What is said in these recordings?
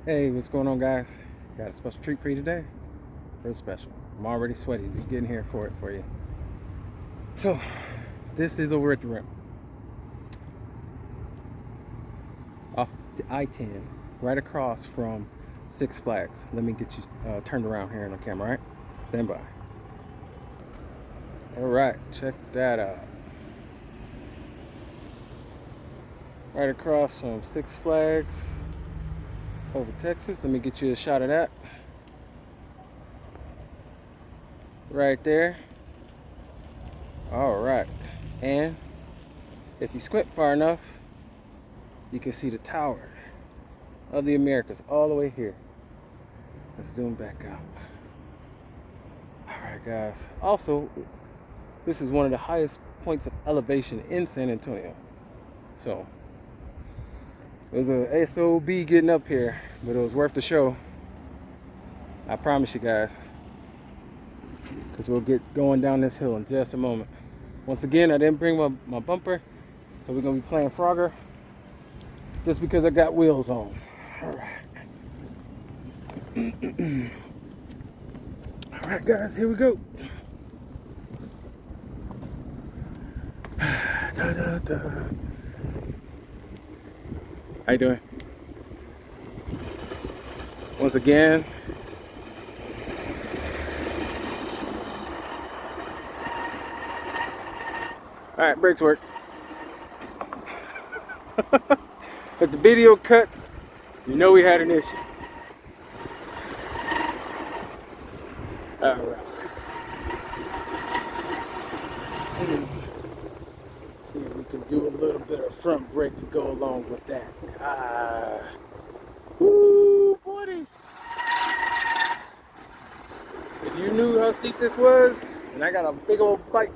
Hey, what's going on, guys? Got a special treat for you today. Real special. I'm already sweaty just getting here for it for you. So, this is over at the Rim, off the I-10, right across from Six Flags. Let me get you turned around here on the camera, all right? Stand by. All right, check that out. Right across from Six Flags over Texas. Let me get you a shot of that. Right there. All right. And if you squint far enough, you can see the Tower of the Americas all the way here. Let's zoom back out. All right, guys. Also, this is one of the highest points of elevation in San Antonio. So, it was a SOB getting up here, but it was worth the show. I promise you guys. Because we'll get going down this hill in just a moment. Once again, I didn't bring my bumper, so we're going to be playing Frogger just because I got wheels on. All right. All right, guys, here we go. Da, da, da. How you doing? Once again, all right, brakes work. If the video cuts, you know we had an issue. All right. See if we can do a little bit of front brake to go along with that. Woo, buddy. If you knew how steep this was, and I got a big old bike,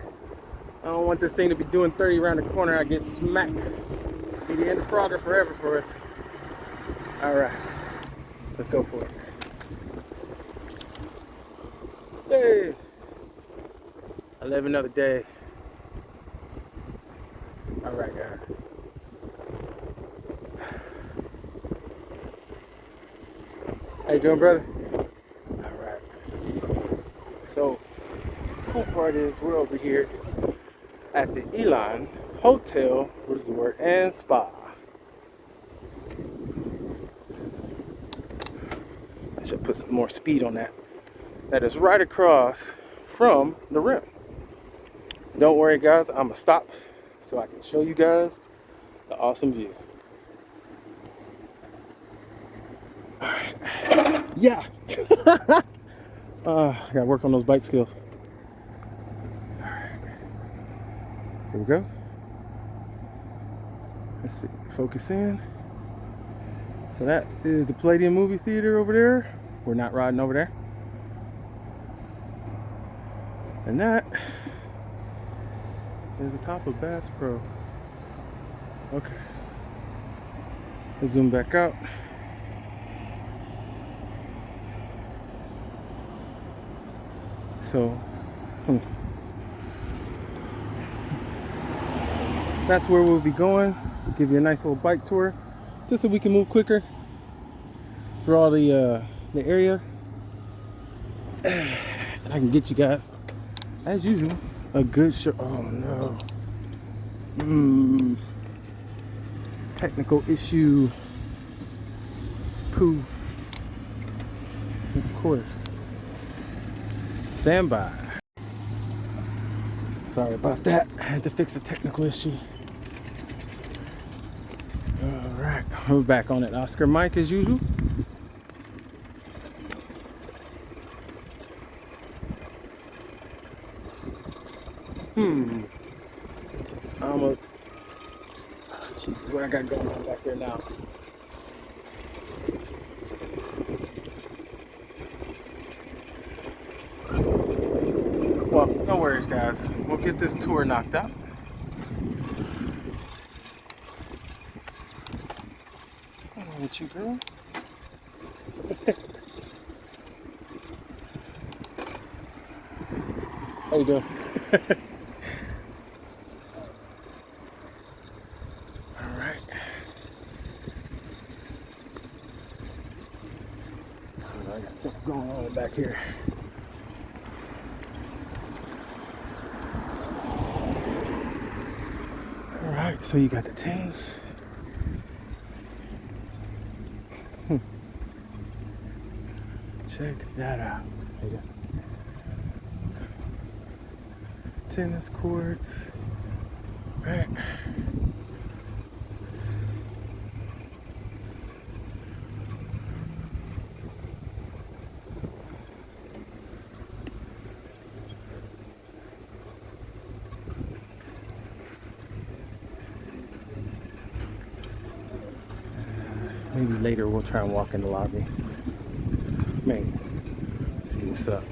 I don't want this thing to be doing 30 around the corner. I get smacked. Be the end of Frogger forever for us. All right, let's go for it. Hey, I live another day. All right, guys. How you doing, brother? All right. So, the cool part is we're over here at the Eilan Hotel, Resort, and Spa. I should put some more speed on that. That is right across from the Rim. Don't worry, guys, I'm gonna stop so I can show you guys the awesome view. All right. Yeah. I gotta work on those bike skills. All right. Here we go. Let's see, focus in. So that is the Palladium movie theater over there. We're not riding over there. And that is the top of Bass Pro. Okay. Let's zoom back out. So, that's where we'll be going. Give you a nice little bike tour, just so we can move quicker through all the area. And I can get you guys, as usual, a good show. Oh no. Technical issue. Pooh. Of course. Stand by. Sorry about that. I had to fix a technical issue. All right, we're back on it. Oscar Mike as usual. Jesus, what I got going on back there now? Well, no worries, guys. We'll get this tour knocked out. What's going on with you, girl? How you doing? All right. I got stuff going on back here. Alright, so you got the tents. Check that out. You got tennis courts. Right. Maybe later we'll try and walk in the lobby. Maybe. See what's up.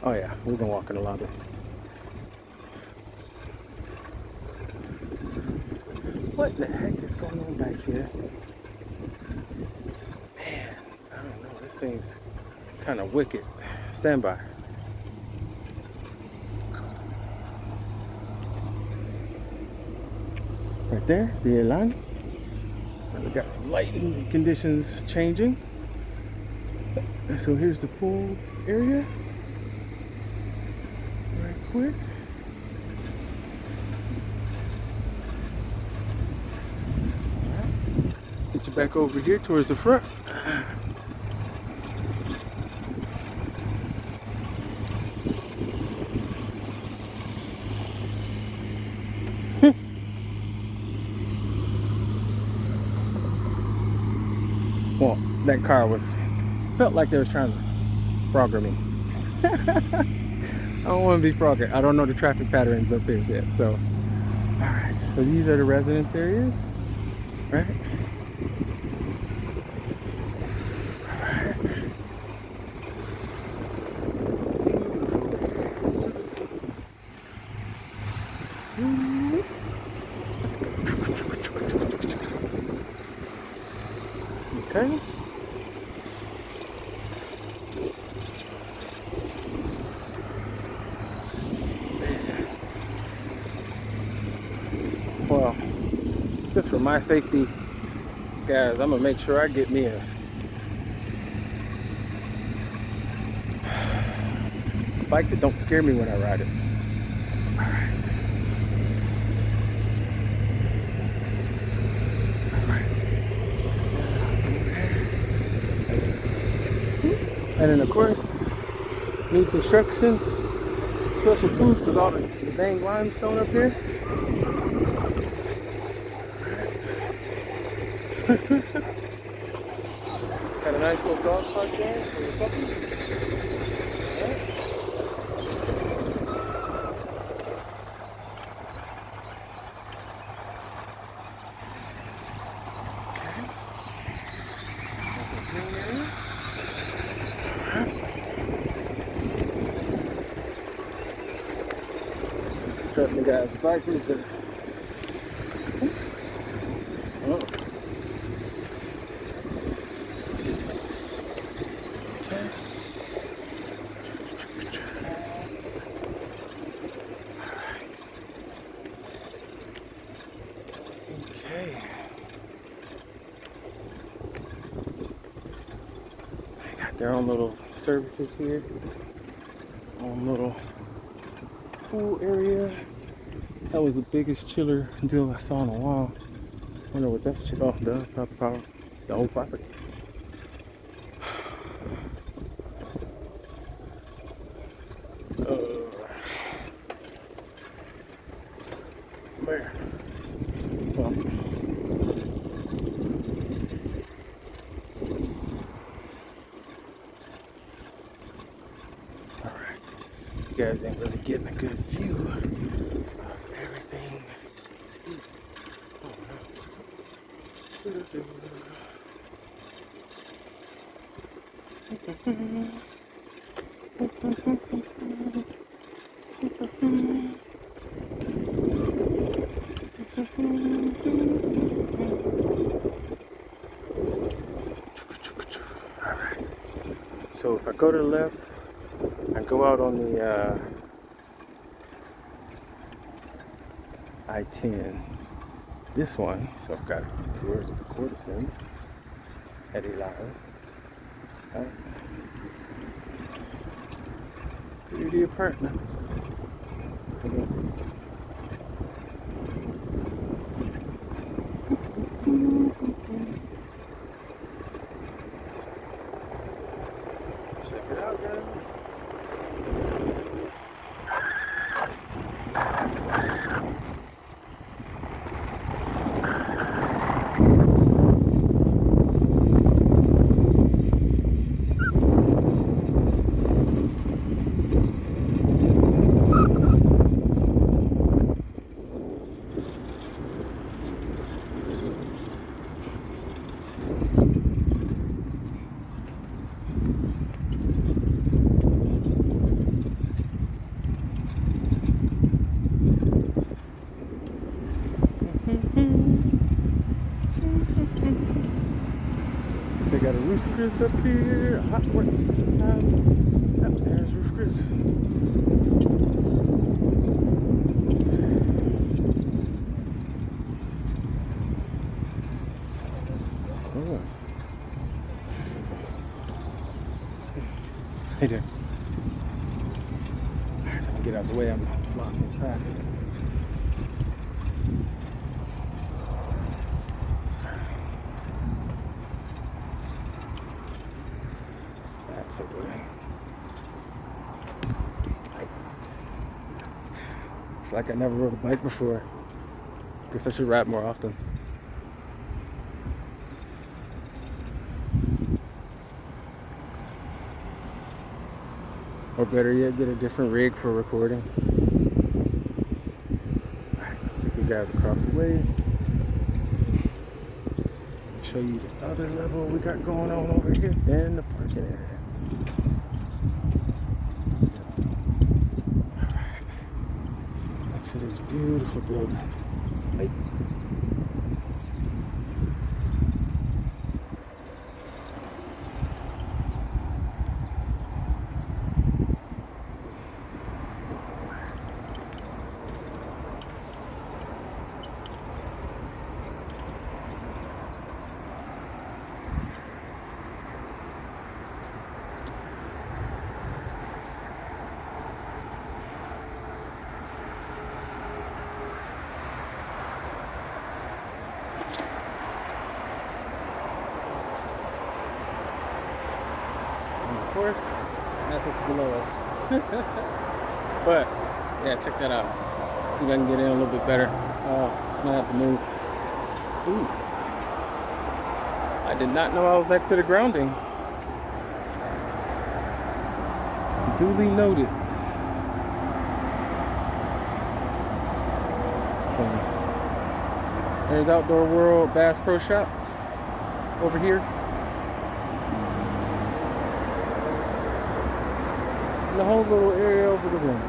Oh yeah, we're gonna walk in the lobby. What the heck is going on back here? Man, I don't know. This seems kind of wicked. Stand by. Right there, the Eilan. We got some lighting conditions changing. And so here's the pool area. Right quick. Alright. Get you back over here towards the front. Well, that car felt like they was trying to frogger me. I don't want to be frogger. I don't know the traffic patterns up here yet. So, alright. So these are the residence areas, right? Okay. Well, just for my safety, guys, I'm gonna make sure I get me a bike that don't scare me when I ride it. And then of course, new construction, special tools because all the dang limestone up here. Got a nice little dog park there for your puppy. Trust me, guys, the bike needs to. Oh. Okay. Okay. They got their own little services here. Own little pool area. That was the biggest chiller deal I saw in a while. I wonder what that's oh, the whole property. Where? Well, alright. You guys ain't really getting a good view of everything. Oh Alright. So if I go to the left, I go out on the I-10. This one, so I've got towards the Courtesan. at Eilan. Right. Beauty apartments. Check it out, guys. They got a Roof Chris up here, a hot work sometime. Yep, there's Roof Chris. Oh. Hey there. Alright, let me get out the way, I'm blocking traffic. That's okay. It's like I never rode a bike before. Guess I should ride more often. Or better yet, get a different rig for recording. Alright, let's take you guys across the way. Show you the other level we got going on over here in the parking area. Next to this beautiful building. Hey. Of course, that's what's below us. But yeah, check that out. See if I can get in a little bit better. Might have to move. Ooh. I did not know I was next to the grounding. Duly noted. So, there's Outdoor World Bass Pro Shops over here. The whole little area over the room.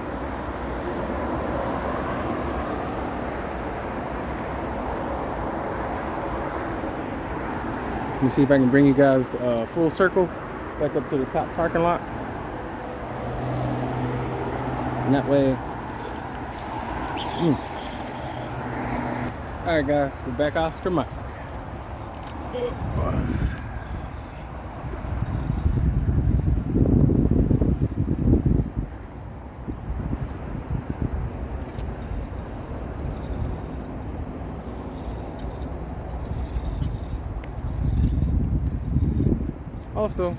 Let me see if I can bring you guys full circle back up to the top parking lot. And that way. Alright guys, we're back Oscar Mike. Also,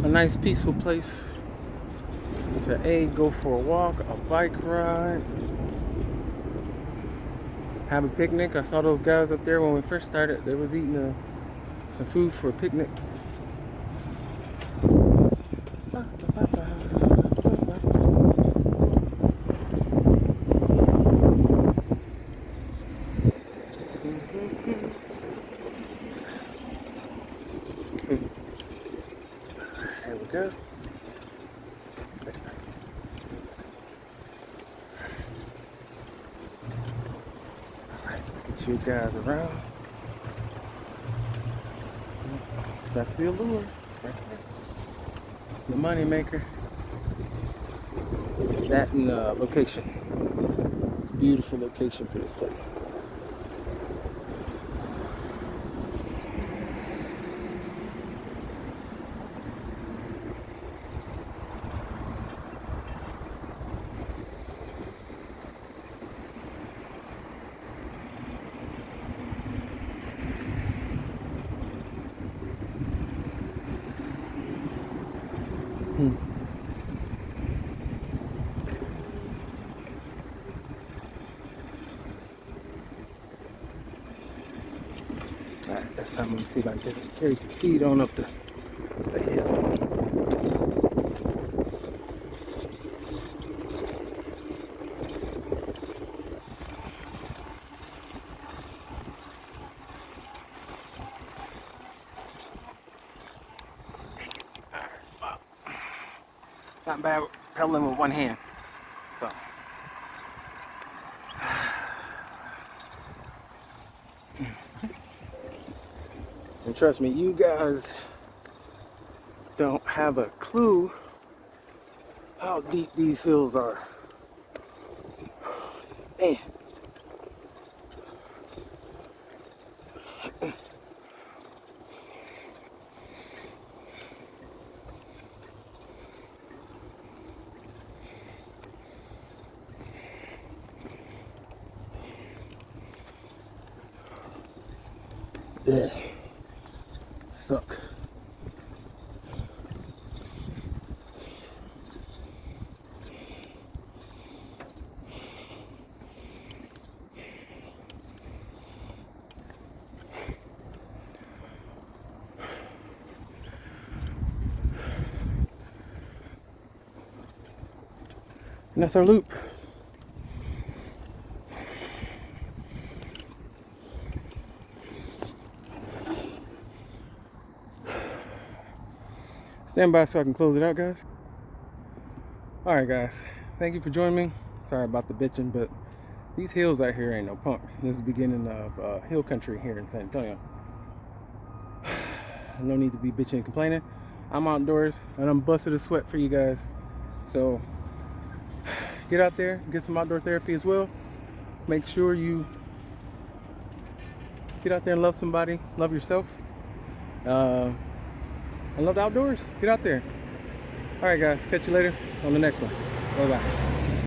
a nice peaceful place to go for a walk, a bike ride, have a picnic. I saw those guys up there when we first started. They was eating some food for a picnic. There we go. Alright, let's get you guys around. That's the allure right there. It's the money maker. That and the location. It's a beautiful location for this place. Alright, this time let me see if I can carry some speed on up the hill. Not bad pedaling with one hand. So. And trust me, you guys don't have a clue how deep these hills are. Man. Yeah. Suck. And that's our loop. Stand by so I can close it out, guys. Alright guys, thank you for joining me. Sorry about the bitching, but these hills out here ain't no punk. This is the beginning of hill country here in San Antonio. No need to be bitching and complaining. I'm outdoors and I'm busted a sweat for you guys. So get out there, get some outdoor therapy as well. Make sure you get out there and love somebody, love yourself, and love the outdoors. Get out there. All right, guys, catch you later on the next one. Bye-bye.